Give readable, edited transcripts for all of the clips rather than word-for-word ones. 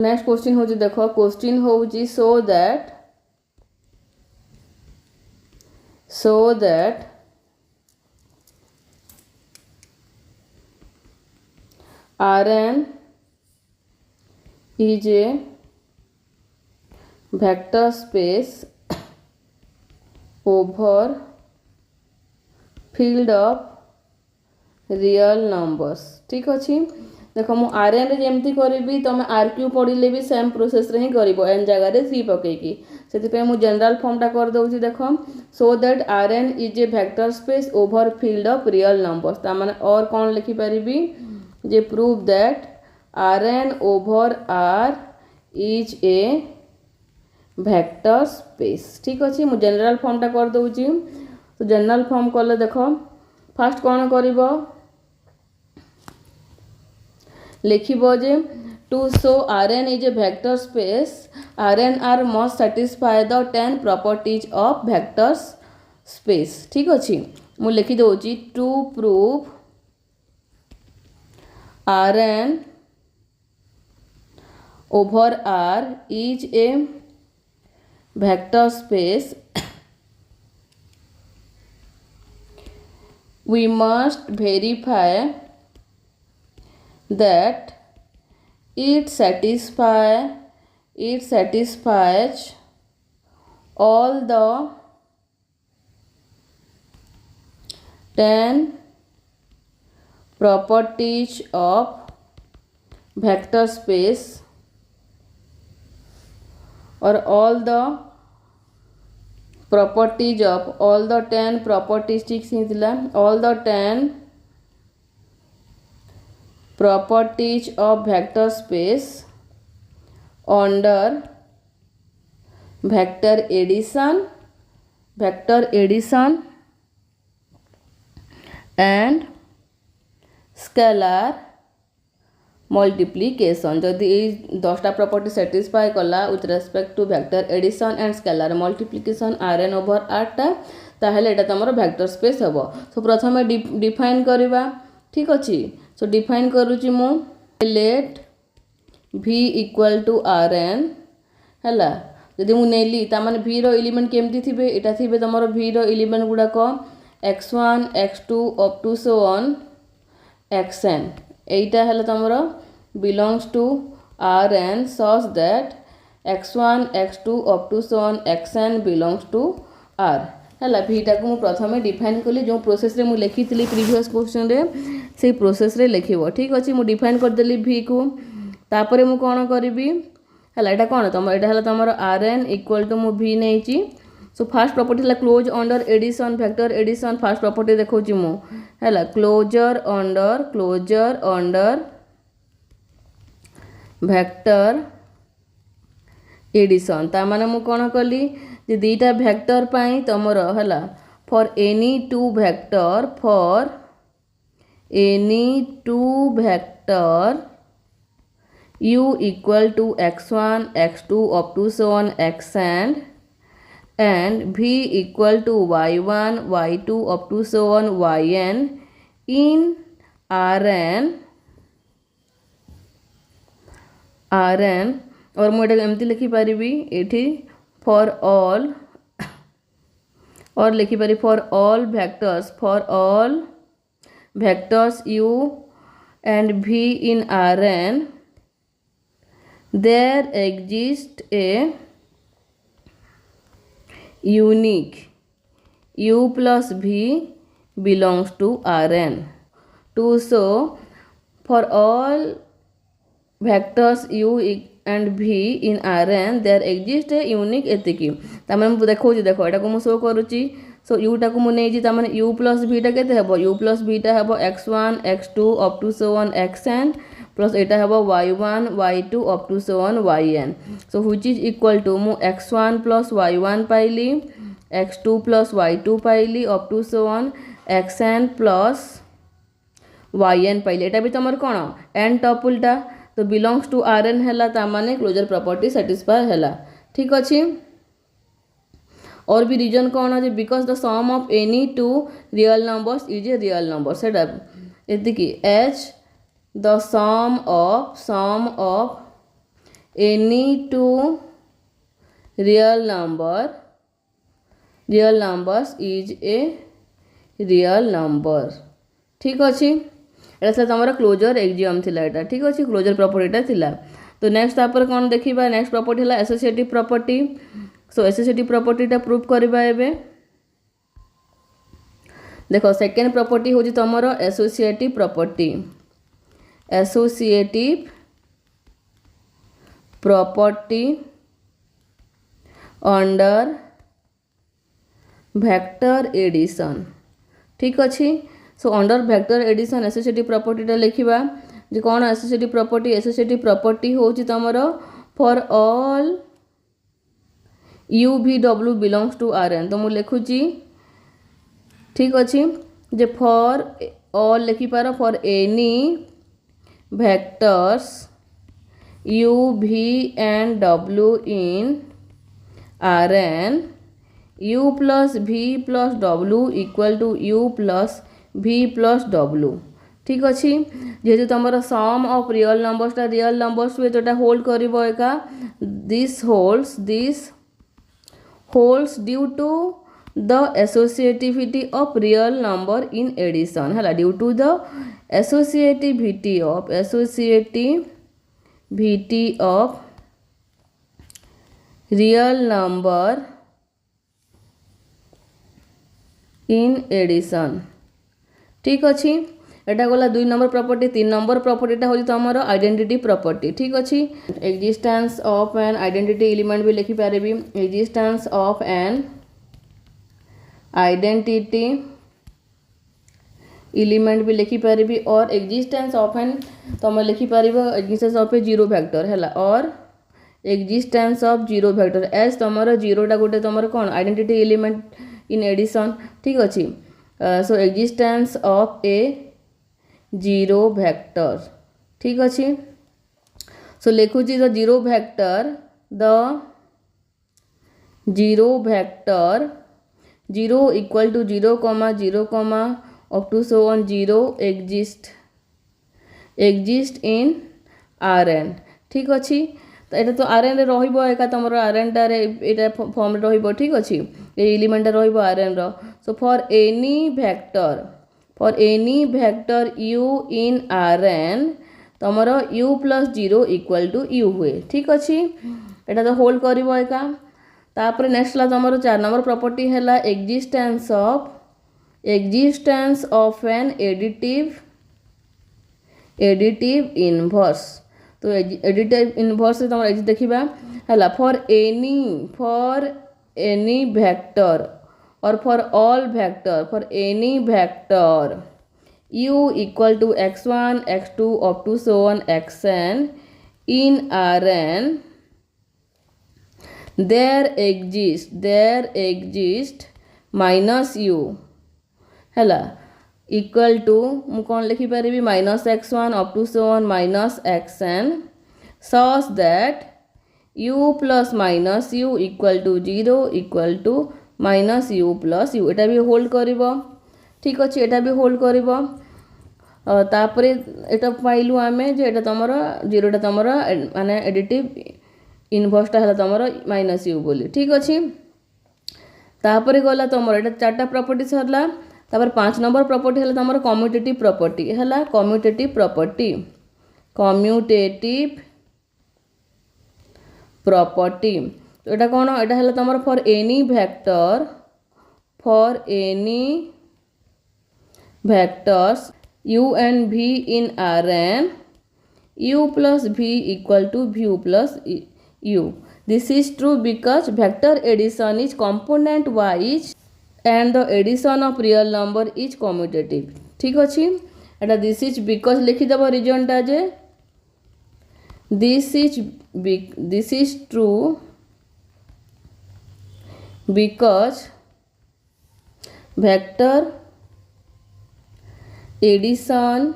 Next question हो देखो question हो so that Rn is a vector space over field of real numbers। ठीक अच्छे देख मु आर एन जमती करी तुम आर क्यू पढ़ले भी सेम प्रोसेस रे ही कर एन जगह सी पकईकी से मुझे जनरल फॉर्मटा कर दूसरी देख so that R n is a vector space over field of real numbers ताने और कौन लिखिपारि जे prove that R n over R is a vector space. ठीक अच्छे मुझे जनरल फॉर्मटा कर दूची तो जनरल फॉर्म कले देख फास्ट कौन कर लिखिबो जे to show R n is a vector space R n R must satisfy the 10 properties of vector space. ठीक अच्छे मु लिखि दोची to prove R n over R is a vector space we must verify that it satisfies all the 10 properties of vector space or all the properties of all the 10 properties all the 10 properties of vector space under vector addition and scalar multiplication जदि 10टा property satisfy कला with respect to vector addition and scalar multiplication R n over आरटा ताहले एटा तमरो vector space हेबो। सो प्रथमे define करबा। ठीक अछि सो डिफाइन करूची मु let v equal to R N हैला जदि मु नेली ता माने v रो एलिमेंट केमती थिबे एटा थिबे तमरो v रो एलिमेंट गुडा को x1 x2 up to so on xn एटा है तुमर belongs to R n such that x1 x2 up to so on xn belongs to R है भीटा को प्रथम डिफाइन कली जो प्रोसेस रे मु लिखी प्रीवियस क्वेश्चन रे से प्रोसेस रे लिखिबो। ठीक अच्छे मु डिफाइन करदेली v को तापर मु कौन करी है एटा कौन तुम एटा तुम आर एन इक्वल टू मु v नहीं सो फास्ट प्रॉपर्टी है close under addition vector addition first property देखौची मु है क्लोजर अंडर वेक्टर एडिशन ता माने मु कौन कली जे दीटा वेक्टर पाई तमर है for any two vector u equal to x1 x2 up to so on xn and v equal to y1 y2 up to so on yn in rn और मुझे एमती लिखि पारिबी एठी फॉर ऑल और लिखि पारि for all vectors u and v in rn there exists a unique u plus v belongs to Rn to so for all vectors u and v in Rn there exists a unique एतिकी ताମାନେ देखो एटा को मु show करूची सो u टा को मु नै जी ताମାନେ u plus v टा केते हेबो u plus v टा हेबो x1 x2 up to so on xn plus iota हेबो y1 y2 up to so on yn so which is equal to मु x1 plus y1 पाइली x2 plus y2 पाइली up to so on xn plus yn पाइली एटा भी तमर कोन n टपलटा तो belongs to rn हैला ता माने closure property satisfy हैला। ठीक अछि और भी रीजन कौन है because the sum of any two real numbers is a real number सेटा एतिकी एच the sum of any two real numbers is a real number। ठीक अच्छे एटा तुम क्लोजर एक्जियम थिला एटा ठीक अच्छे क्लोजर प्रॉपर्टीटा थिला। तो नेक्स्ट तापर कौन देखिबा नेक्स्ट प्रॉपर्टी है एसोसिएटिव प्रॉपर्टी। सो एसोसिएटिव प्रॉपर्टीटा प्रूफ करबा एबे देखो सेकेंड प्रॉपर्टी होची तुमर associative property. Associative property under vector addition. ठीक अच्छे so under vector addition associative प्रॉपर्टीटा लिखिबा जे कौन एसोसिएटिव प्रॉपर्टी होची तुमर फॉर ऑल यू वी डब्ल्यू बिलोंग्स टू आर एन। तो मुझे लिखुची ठीक अच्छे जे फॉर ऑल लिखिपार for any vectors u v and डब्ल्यू in R N you plus V plus W equal to U plus V plus W. ठीक अच्छे जेहेतु तुम सम ऑफ रियल नंबर्स हुए तो होल्ड कर this holds due to the associativity of real number in addition है due to the associativity of real number in addition. ठीक अच्छे एटा गला 2 नंबर प्रॉपर्टी। 3 नंबर प्रॉपर्टीटा हो तुम आइडेंटिटी प्रॉपर्टी। ठीक अच्छे existence of an identity element भी लिखि पारिबी existence of an identity element भी लिखि पारिबी और एक्जिस्टेंस ऑफ एन तुम लिखि पारिबो existence of a zero vector है और existence of zero vector as तुम जीरोटा गोटे तुम कौन आइडेंटिटी एलिमेंट इन एडिशन। ठीक अच्छे so existence of a zero vector. ठीक अच्छे सो लिखुची the zero vector zero equal to 0, 0 up to so on 0 exist in R n. ठीक अच्छे तो ये तो आर एन रे रहिबो एका तुम आर एन टारे एटा फॉर्म रे रहिबो। ठीक अच्छे ये एलिमेंट रहिबो आर एन रो। So for any vector u in R n तुम u plus 0 equal to u हुए। ठीक अच्छे एटा तो होल्ड करिबो एका। तापर नेक्स्ट ला तुम 4 नंबर प्रॉपर्टी है existence of an additive inverse. तो एडिटिव इनवर्स तुम देखा है फॉर एनी वेक्टर और for all vector for any vector u equal to x1 x2 up to so on xn in Rn there exist minus u है equal to मु कौन लिखिपारि minus x1 up to so on minus xn such that u plus minus u equal to 0 equal to minus u plus u। एटा भी hold करिवो। ठीक अच्छे एटा भी hold करिवो। तापर एटा पाइलु आमे जे एटा तमरो जीरोटा तमरो माने एडिटिव इनवर्सटा है तमरो माइनस u बोली। ठीक अच्छे तापर गला तमरो एटा 4टा प्रॉपर्टी सरला। तापर 5 नंबर प्रॉपर्टी है तमरो कम्यूटेटिव प्रॉपर्टी है कम्यूटेटिव प्रॉपर्टी। तो एटा कौन एटा है तमरो for any vectors u and v in Rn u plus v equal to v plus u। This is true because vector addition is component wise and the addition of real number is commutative। ठीक अच्छे एटा this is because लिखिदेव region टा जे this is true because vector addition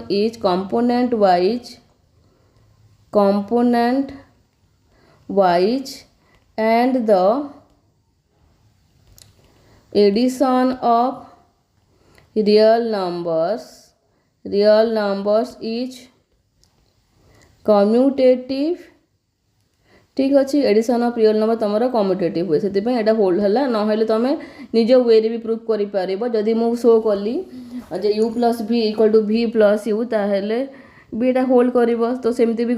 is component wise and the addition of real numbers is commutative ठीक अच्छे addition of real number तुम commutative हुए से यहाँ hold है ना तुम निज वे भी प्रूफ कर जदि मु शो कली जे u plus v equal to v plus U ताहले भी यहाँ होल्ड कर तो सेमती भी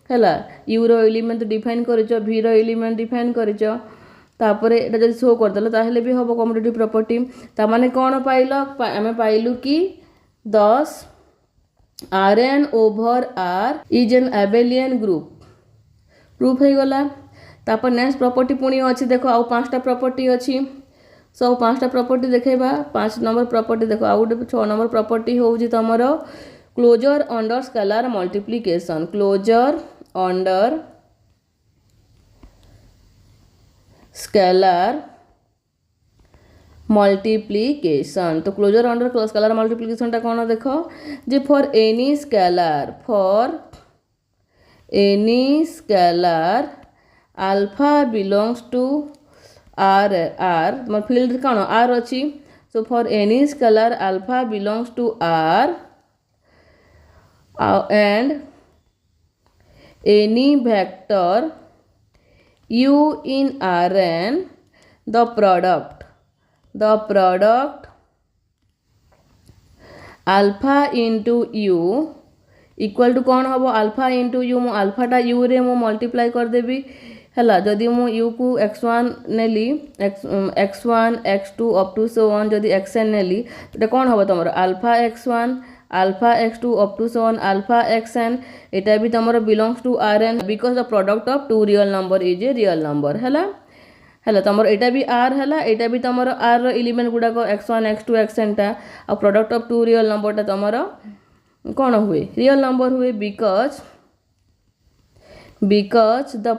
है यू एलिमेंट डिफाइन कर v एलिमेंट डिफाइन कर जब शो करदेल ताहले भी हम कम्यूटेटिव प्रॉपर्टी ताने कौन पाइल आम पाइलु कि 10 Rn over R is an Abelian group proof हो गला तापर नेक्स्ट प्रॉपर्टी पुणी अच्छी देख आउ 5टा प्रॉपर्टी अच्छी सब 5टा प्रॉपर्टी देखा 5 नंबर प्रॉपर्टी देख आउ 6 नंबर प्रॉपर्टी होउची तमरो closure under scalar multiplication closure under scalar multiplication तो क्लोजर अंडर स्केलर मल्टीप्लिकेशन टा कौन देख जे for any scalar alpha belongs to R field कौन आर अच्छी so for any scalar alpha belongs to R and any vector u in Rn the product alpha into u equal to कौन हम alpha into you मु अल्फाटा you रे मु multiply करदेवी है जदि मु यू को x1 नेली x1 x2 up to so on जदि xn नेली तो कौन हम तुम alpha x1 alpha x2 up to so on alpha xn एटा भी तुम belongs to Rn because the product of two real number is a real number है तुम एटा भी r है एटा भी तुम r element गुड़ाक x1 x2 xn टा आ product of two real number टा तुम कौन हुए रियल नंबर हुए because the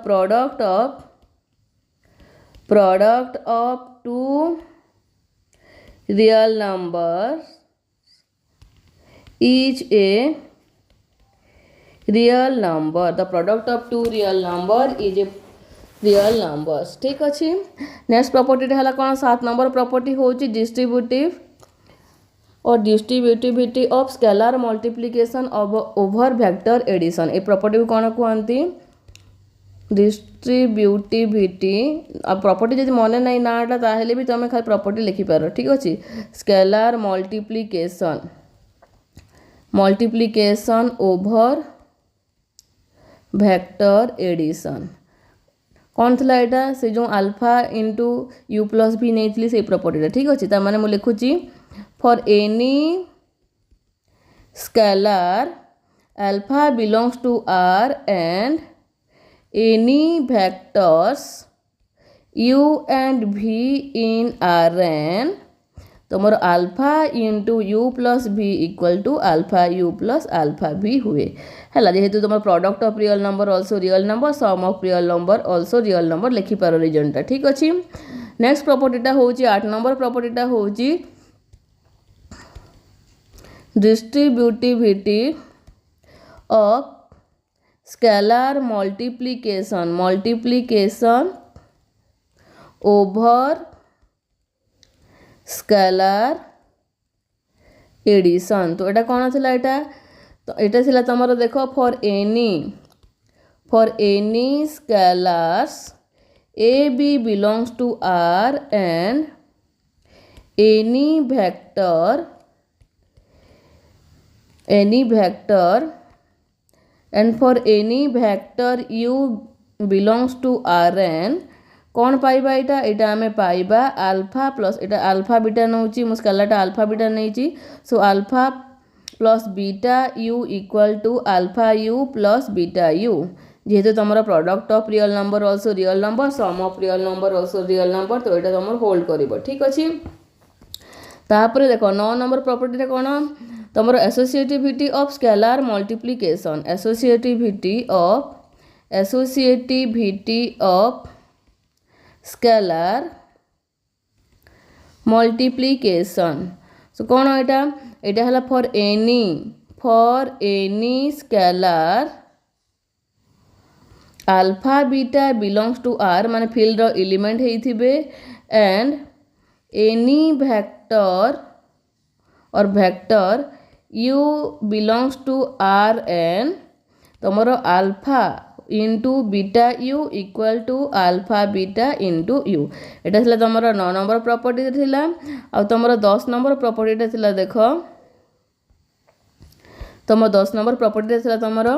product of two real number is a real number the product of two real number is a real numbers ठीक अच्छे next property है कौन 7 नंबर प्रॉपर्टी होची डिस्ट्रीब्यूटिव और distributivity of scalar multiplication over vector addition ये property को कौन कहती डिस्ट्रीब्यूटिविटी अब प्रॉपर्टी जब मन नहीं नाटा ताहले भी तुम खाली प्रॉपर्टी लिखिपार ठीक अच्छे scalar multiplication over vector addition कौन थी यहाँ से जो अल्फा इंटू यू प्लस भी नहीं थी से प्रॉपर्टी ठीक अच्छे तार मुझे लिखुची for any scalar alpha belongs to R and any vectors u and v in Rn तुमर alpha into u plus v equal to alpha you plus alpha v हुए है जेहेतु तुम product of real number also real number sum of real number also real number लिखिपार रिजनटा ठीक अच्छे next प्रॉपर्टीटा हूँ 8 नंबर प्रॉपर्टीटा हूँ distributivity of scalar multiplication over scalar addition तो यहाँ कौन थी यहाँ तो यहाँ थी तुम देख for any scalars A B belongs to R and any vector and for any vector u belongs to Rn कौन पाइबा यहाँ आम पाइबा अल्फा प्लस यहाँ अल्फा बीटा नौची मु स्केलरटा अल्फा बीटा नहीं so alpha plus beta you equal to alpha you plus beta U जेहेतु तुम product of real number also real number sum of real number also real number तो यहाँ तुम होल्ड कर ठीक अच्छे तापर देख 9 नंबर प्रॉपर्टी कौन तुम associativity of scalar multiplication associativity of scalar multiplication so कौन यहाँ है for any scalar alpha beta belongs to R माने फील्ड एलिमेंट होइथिबे एंड एनी वेक्टर और vector u belongs to R n तुमर alpha into beta you equal to alpha beta into u एटा थिला तुमर 9 नंबर प्रॉपर्टी थिला आ तुमर 10 number property थिला देख तुम 10 नंबर प्रॉपर्टी थिला तुमर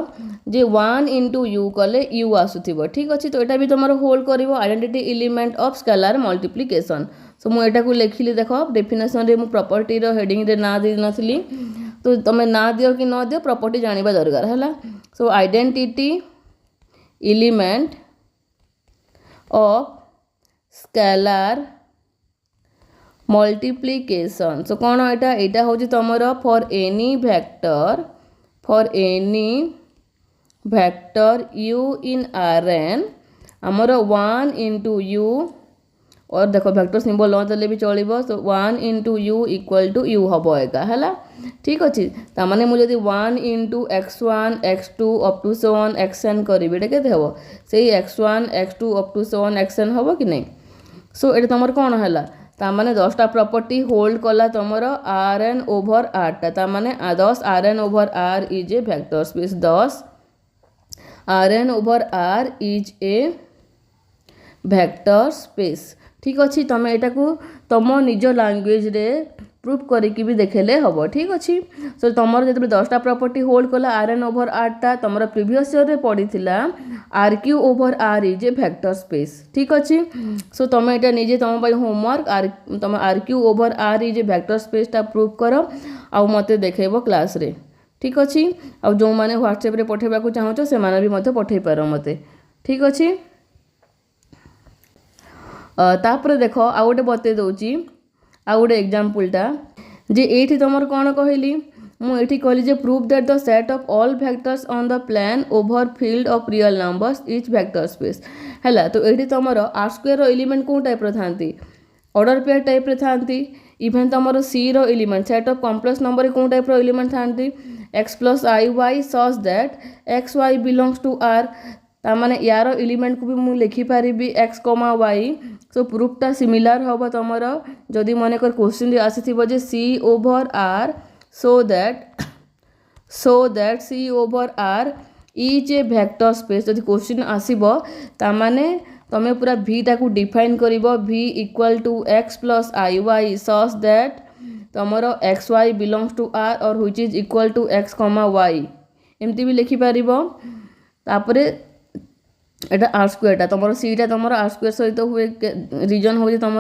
जे 1 इंटू यू कले यू आसुथिबो ठीक अछि तो एटा भी तुमर होल्ड करिवो identity element of scalar multiplication so मु एटा को लिखिली देखो डेफिनेशन रे मु प्रॉपर्टी रो हेडिंग रे ना दे नथली तो तुम ना दियो कि न दियो प्रॉपर्टी जानिबा दरकार हला so identity element of scalar multiplication so कौन एटा हूँ तुमर for any vector u in Rn आमर 1 इंटू यू और देखो वेक्टर सिंबल न देले भी चलो so 1 into U equal to U हम एका है ठीक अच्छे ताने मुझे 1 into x1 x2 up to 7 xn करी के हम से x1 x2 up to 7 xn हम कि नहीं सो ये तुम कौन है ताने 10टा प्रॉपर्टी होल्ड कला तुमर Rn ओवर r ताने 10 Rn over r is a vector space 10 Rn over r is a vector space ठीक अच्छे तुम यहाँ को तुम निज लैंग्वेज रे प्रूफ करके भी देखेले हम ठीक अच्छे सो तुम जो 10टा प्रॉपर्टी होल्ड कला Rn ओवर r तुम प्रीवियस ईयर रे पड़ी RQ over r is a vector space ठीक अच्छे सो तुम यहाँ निजे तुम होमवर्क तुम RQ over r is a vector space टा प्रूफ कर आ मते देखेब क्लास रे ठीक अच्छे आ जो मैंने व्हाट्सएप रे पठेबा को चाहो से माने भी मते पठे पारो मते ठीक अच्छे तापर देख आ गोटे बते दूची आ गोटे एग्जाम्पलटा जे ये तुम कौन कहली मुझे कहली जे proof that the set of all vectors on the plane over field of real numbers is vector space है तो ये तुम आर स्क्वायर एलिमेंट कौन टाइप था ऑर्डर पेयर टाइप था इवेन तुम सी रो element set of complex number कौन टाइप एलिमेंट था x plus i y such that x y belongs to R तामाने यार एलिमेंट को भी मुझे लिखिपारि x कमा वाई सो प्रूफटा सिमिलर हम तुम जदि मन कर क्वेश्चन आसी C over R so that C over R is a vector space जदि क्वेश्चन आसीबो तामाने तुम पूरा भीटा को डिफाइन कर v equal to x plus i y such that तुम x y belongs to R और which is equal to x comma y एमती भी लिखिपार तापरे एटा आर स्क्वायर तुम सीटा तुम आर स्क्वायर सहित हुए रीजन हूँ तुम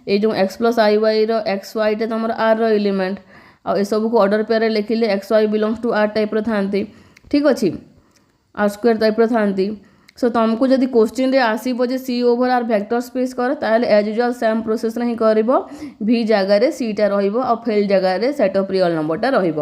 ये जो x plus i y x y तुम आर एलिमेंट आ सब को ऑर्डर पेयर लिखिले x y belongs to R type था ठीक अच्छे आर स्क्वायर टाइप था सो तुमको जब क्वेश्चन आसब जे C over R vector space कर ताल एज यूजुअल सेम प्रोसेस ही कर भी जगह सीटा रही और फेल जगह सेट ऑफ रियल नंबरटा रही।